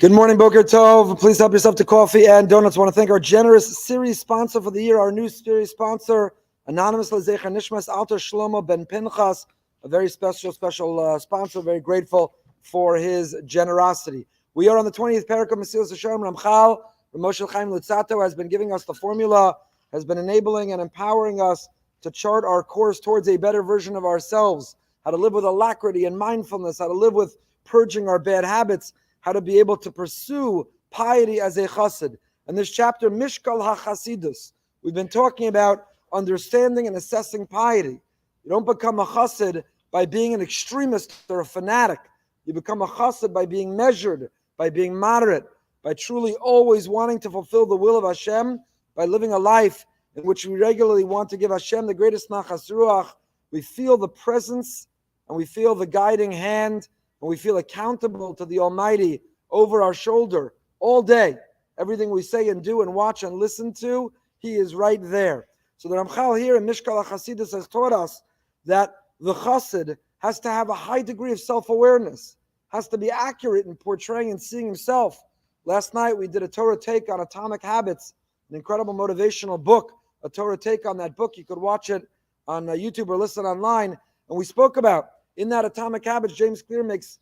Good morning, Boker Tov. Please help yourself to coffee and donuts. I want to thank our generous series sponsor for the year, our new series sponsor, anonymous Lezecha Nishmas Alter Shlomo Ben Pinchas, a very special sponsor. Very grateful for his generosity. We are on the 20th parak of Mesillas Yesharim. Ramchal, R Moshe Chaim Luzzatto has been giving us the formula, has been enabling and empowering us to chart our course towards a better version of ourselves, how to live with alacrity and mindfulness, how to live with purging our bad habits, how to be able to pursue piety as a chassid. And this chapter, Mishkal HaChasidus, we've been talking about understanding and assessing piety. You don't become a chassid by being an extremist or a fanatic. You become a chassid by being measured, by being moderate, by truly always wanting to fulfill the will of Hashem, by living a life in which we regularly want to give Hashem the greatest nachas ruach. We feel the presence and we feel the guiding hand, and we feel accountable to the Almighty over our shoulder all day. Everything we say and do and watch and listen to, He is right there. So the Ramchal here in Mishkal HaChasidus has taught us that the chassid has to have a high degree of self-awareness, has to be accurate in portraying and seeing himself. Last night we did a Torah take on Atomic Habits, an incredible motivational book, a Torah take on that book. You could watch it on YouTube or listen online. And we spoke about, in that Atomic Habits, James Clear makes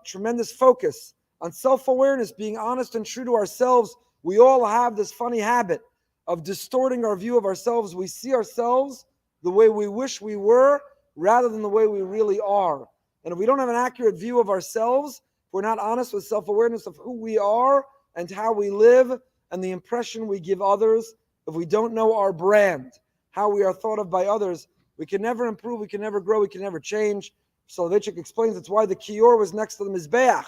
tremendous focus on self-awareness, being honest and true to ourselves. We all have this funny habit of distorting our view of ourselves. We see ourselves the way we wish we were rather than the way we really are. And if we don't have an accurate view of ourselves, if we're not honest with self-awareness of who we are and how we live and the impression we give others, if we don't know our brand, how we are thought of by others, we can never improve, we can never grow, we can never change. Soloveitchik explains it's why the kior was next to the mizbeach.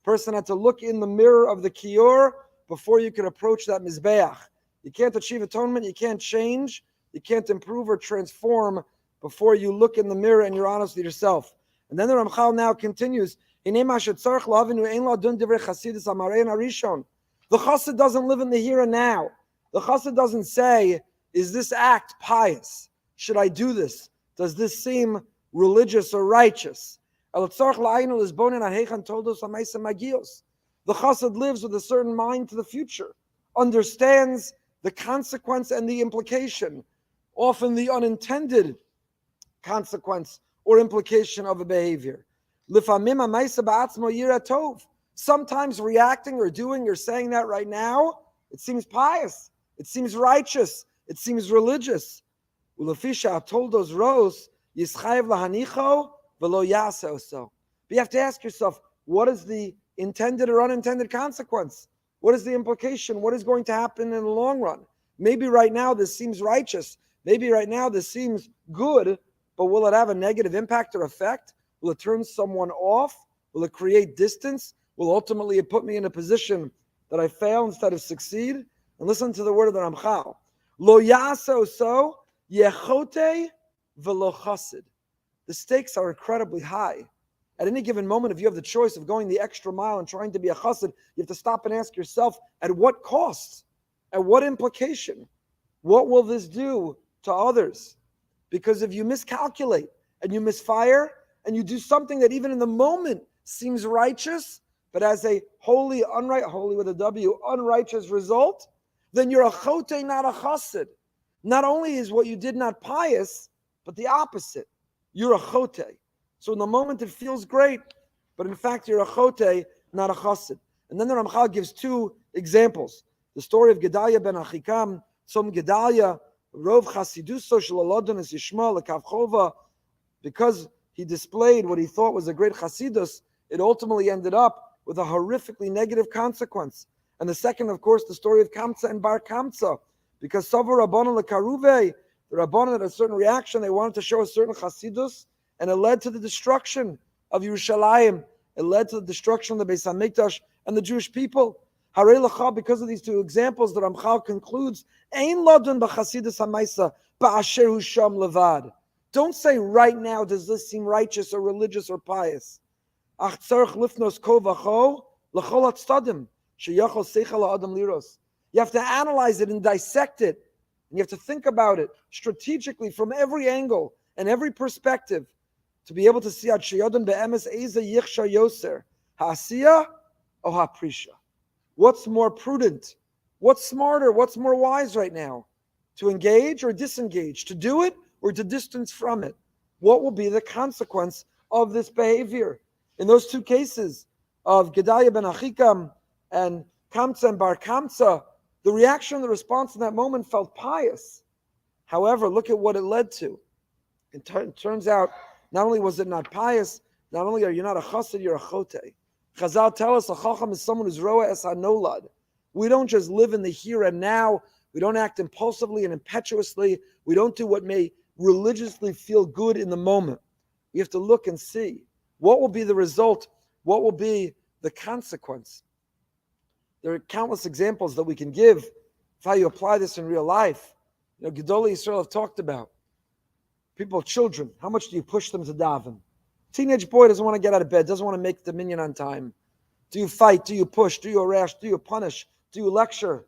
Person had to look in the mirror of the kior before you could approach that mizbeach. You can't achieve atonement, you can't change, you can't improve or transform before you look in the mirror and you're honest with yourself. And then the Ramchal now continues, the chassid doesn't live in the here and now. The chassid doesn't say, is this act pious? Should I do this? Does this seem religious or righteous? The chassid lives with a certain mind to the future, understands the consequence and the implication, often the unintended consequence or implication of a behavior. Sometimes reacting or doing or saying that right now, it seems pious, it seems righteous, it seems religious. But you have to ask yourself, what is the intended or unintended consequence? What is the implication? What is going to happen in the long run? Maybe right now this seems righteous. Maybe right now this seems good, but will it have a negative impact or effect? Will it turn someone off? Will it create distance? Will ultimately it put me in a position that I fail instead of succeed? And listen to the word of the Ramchal. Lo yaso so. Yechote v'lo chassid. The stakes are incredibly high. At any given moment, if you have the choice of going the extra mile and trying to be a chassid, you have to stop and ask yourself, at what cost? At what implication? What will this do to others? Because if you miscalculate and you misfire and you do something that even in the moment seems righteous, but as a holy with a W, unrighteous result, then you're a chote, not a chassid. Not only is what you did not pious, but the opposite. You're a chote. So in the moment it feels great, but in fact you're a chote, not a chassid. And then the Ramchal gives two examples. The story of Gdalya ben Axikam, some Gdalya, Rov Chasiduso shel Ladon is Yishma'ael Khova, because he displayed what he thought was a great chasidus, it ultimately ended up with a horrifically negative consequence. And the second, of course, the story of Kamsa and Bar Kamsa, because Savar Rabbanan Lekaruve, the Rabbanan had a certain reaction, they wanted to show a certain chasidus, and it led to the destruction of Yerushalayim. It led to the destruction of the Beis HaMikdash and the Jewish people. Harei Lacha, because of these two examples, the Ramchal concludes, Ein Ladon b'chasidus ha'maisa ba'asher hu sham levad. Don't say right now, does this seem righteous or religious or pious? Ach tzarich lifnos ko v'cho l'chol hatztadim sheyachol seichel ha'adam liros. You have to analyze it and dissect it. And you have to think about it strategically from every angle and every perspective to be able to see ad sheyodon be'emes eza yichsha yoser ha'asiyah Oha Prisha. What's more prudent? What's smarter? What's more wise right now? To engage or disengage? To do it or to distance from it? What will be the consequence of this behavior? In those two cases of Gdalya ben Achikam and Kamsa and Bar Kamsa, the reaction, the response in that moment felt pious. However, look at what it led to. It turns out, not only was it not pious, not only are you not a chassid, you're a chote. Chazal tell us a chacham is someone who's roa es hanolad. We don't just live in the here and now. We don't act impulsively and impetuously. We don't do what may religiously feel good in the moment. We have to look and see what will be the result, what will be the consequence. There are countless examples that we can give of how you apply this in real life. Gdolei Israel have talked about people, children. How much do you push them to daven? Teenage boy doesn't want to get out of bed, doesn't want to make the minyan on time. Do you fight? Do you push? Do you harass? Do you punish? Do you lecture?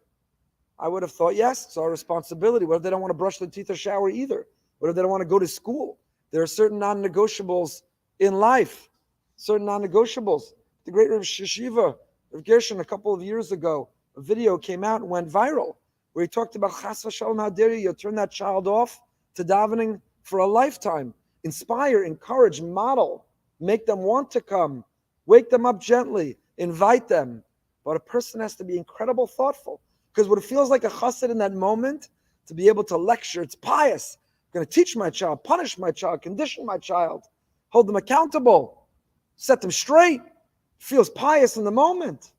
I would have thought, yes, it's our responsibility. What if they don't want to brush their teeth or shower either? What if they don't want to go to school? There are certain non-negotiables in life. Certain non-negotiables. The great Rav Sheshiva, Rav Gershon, a couple of years ago, a video came out and went viral where he talked about chas v'shalom, how dare you turn that child off to davening for a lifetime. Inspire, encourage, model, make them want to come, wake them up gently, invite them. But a person has to be incredibly thoughtful, because what it feels like a chassid in that moment, to be able to lecture, it's pious. I'm going to teach my child, punish my child, condition my child, hold them accountable, set them straight. It feels pious in the moment.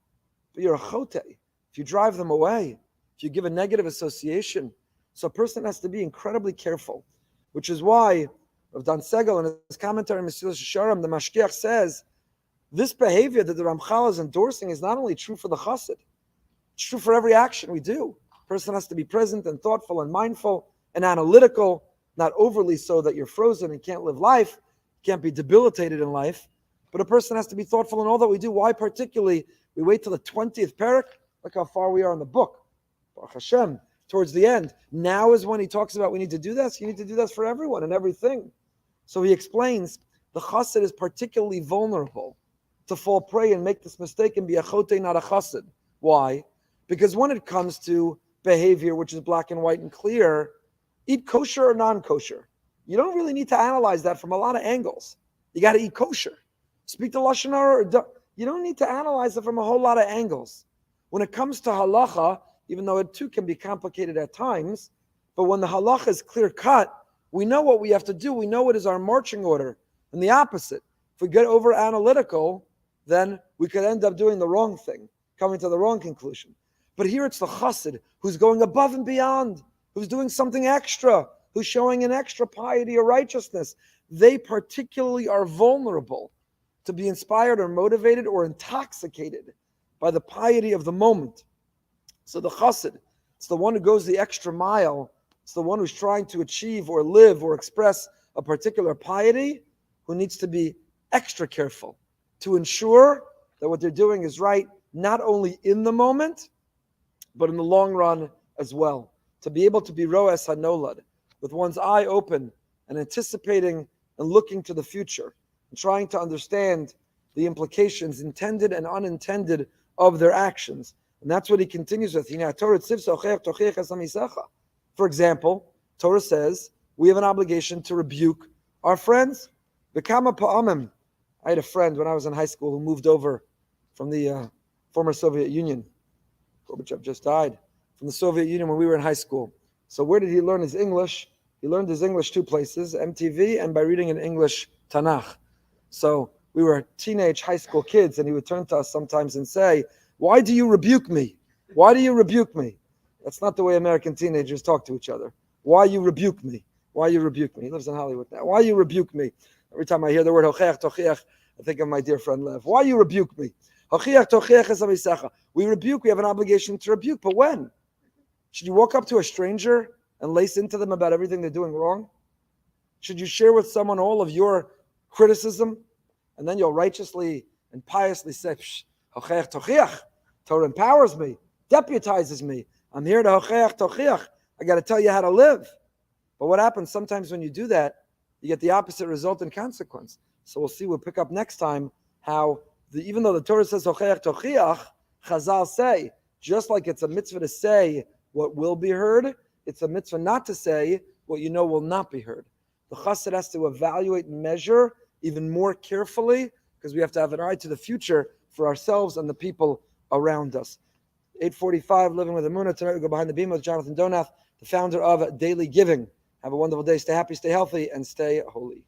But you're a chote. If you drive them away, if you give a negative association, so a person has to be incredibly careful, which is why Rav Dan Segel in his commentary on Mesillas Yesharim, the Mashgiach says, this behavior that the Ramchal is endorsing is not only true for the chassid, it's true for every action we do. A person has to be present and thoughtful and mindful and analytical, not overly so that you're frozen and can't live life, can't be debilitated in life, but a person has to be thoughtful in all that we do. Why particularly? We wait till the 20th parak. Look how far we are in the book. Baruch Hashem, towards the end. Now is when he talks about we need to do this. You need to do this for everyone and everything. So he explains the chassid is particularly vulnerable to fall prey and make this mistake and be a chote, not a chassid. Why? Because when it comes to behavior, which is black and white and clear, eat kosher or non-kosher. You don't really need to analyze that from a lot of angles. You got to eat kosher. Speak to Lashon Hara. You don't need to analyze it from a whole lot of angles. When it comes to halacha, even though it too can be complicated at times, but when the halacha is clear cut, we know what we have to do. We know what is our marching order. And the opposite, if we get over analytical, then we could end up doing the wrong thing, coming to the wrong conclusion. But here it's the chassid who's going above and beyond, who's doing something extra, who's showing an extra piety or righteousness. They particularly are vulnerable to be inspired or motivated or intoxicated by the piety of the moment. So the chassid, it's the one who goes the extra mile. It's the one who's trying to achieve or live or express a particular piety, who needs to be extra careful to ensure that what they're doing is right, not only in the moment, but in the long run as well. To be able to be roes hanolad, with one's eye open and anticipating and looking to the future, and trying to understand the implications intended and unintended of their actions. And that's what he continues with. For example, Torah says we have an obligation to rebuke our friends. I had a friend when I was in high school who moved over from the former Soviet Union. Gorbachev just died. From the Soviet Union when we were in high school. So where did he learn his English? He learned his English two places, MTV and by reading an English Tanakh. So we were teenage high school kids, and he would turn to us sometimes and say, "Why do you rebuke me? Why do you rebuke me?" That's not the way American teenagers talk to each other. Why you rebuke me? Why you rebuke me? He lives in Hollywood now. Why you rebuke me? Every time I hear the word hocheach tocheach, I think of my dear friend Lev. Why you rebuke me? Hocheach tocheach es amisecha. We rebuke. We have an obligation to rebuke. But when? Should you walk up to a stranger and lace into them about everything they're doing wrong? Should you share with someone all of your criticism, and then you'll righteously and piously say, hocheach tocheach. Torah empowers me, deputizes me. I'm here to hocheach tocheach. I got to tell you how to live. But what happens sometimes when you do that, you get the opposite result and consequence. So we'll see, we'll pick up next time how even though the Torah says hocheach tochiach, Chazal say, just like it's a mitzvah to say what will be heard, it's a mitzvah not to say what you know will not be heard. The chassid has to evaluate and measure even more carefully, because we have to have an eye to the future for ourselves and the people around us. 8:45, Living with Emunah. Tonight we go behind the beam with Jonathan Donath, the founder of Daily Giving. Have a wonderful day. Stay happy, stay healthy, and stay holy.